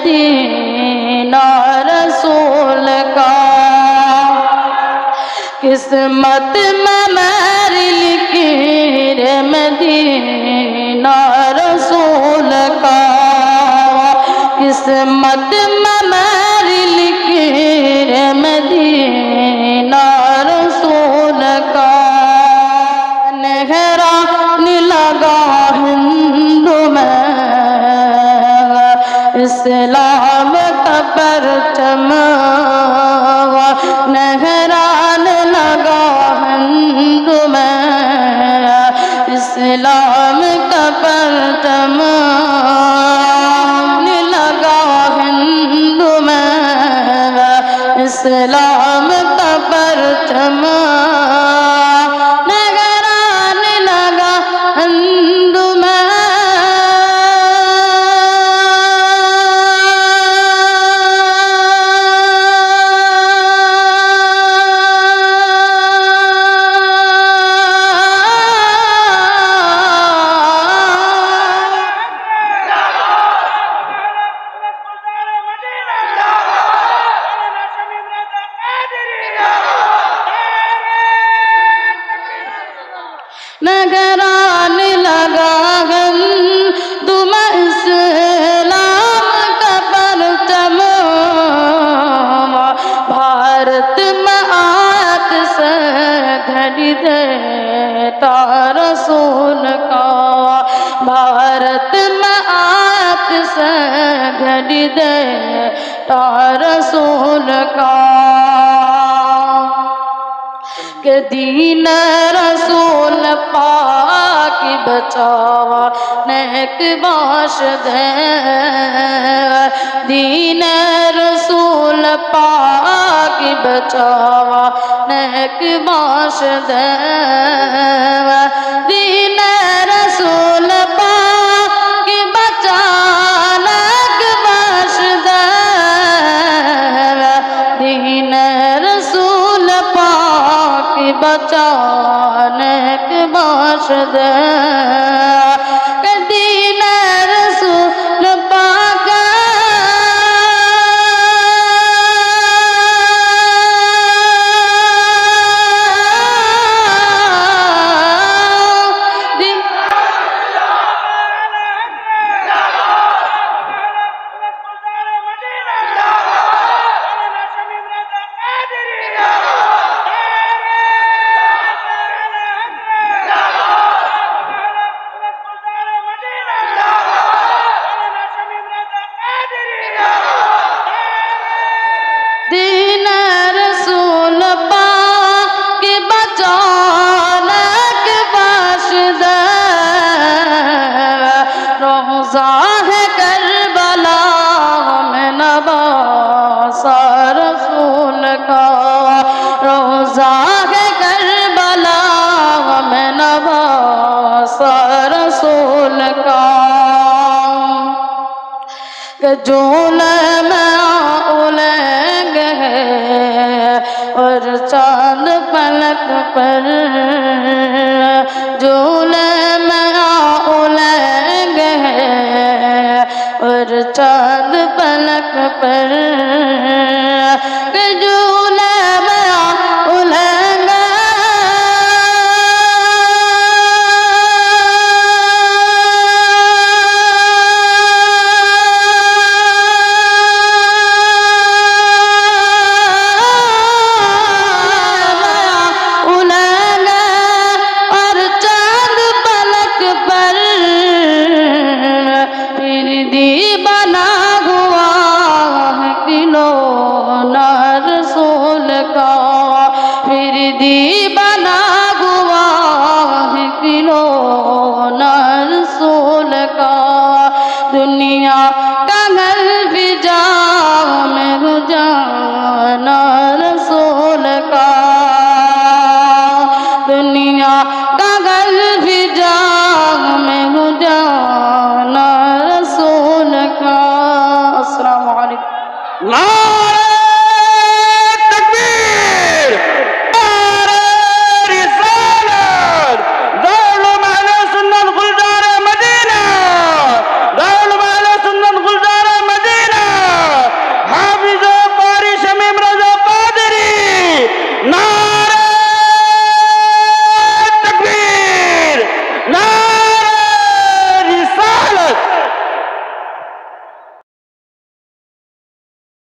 مدینہ رسول کا قسمت میں میری لکھی رے مدینہ رسول کا قسمت میں میری لکھی رے مدینہ رسول کا نگران لگا ہند میں اسلام کا پرچم نگران لگا ہند میں اسلام کا پرچم لگا ہند میں اسلام کا پرچم نگران لگا ہند میں اسلام کا پرچم بھارت میں آت سے گھڑی دیتا رسول کا بھارت میں آت سے گھڑی دیتا رسول کا کہ دین رسول پاک بچاوا نیک باشد ہے دین رسول پاک بچاوا نیک باشد ہے دین رسول پاک بچانا نیک باشد ہے دین رسول پاک بچانے کے باشد دین رسول پاک دین رسول پاک بچانے کے باشد روضہ ہے کربلا میں نواسا رسول کا روضہ ہے کربلا میں نواسا رسول کا کہ جولے میں اور چاند پلک پر جولے میں اولینگ ہے اور چاند پلک پر کہ جولے میں اولینگ بنا ہوا ہے کھلونا رسول کا دنیا کا گھر بھی میں جانا رسول کا دنیا کا گھر بھی میں جانا رسول کا السلام علیکم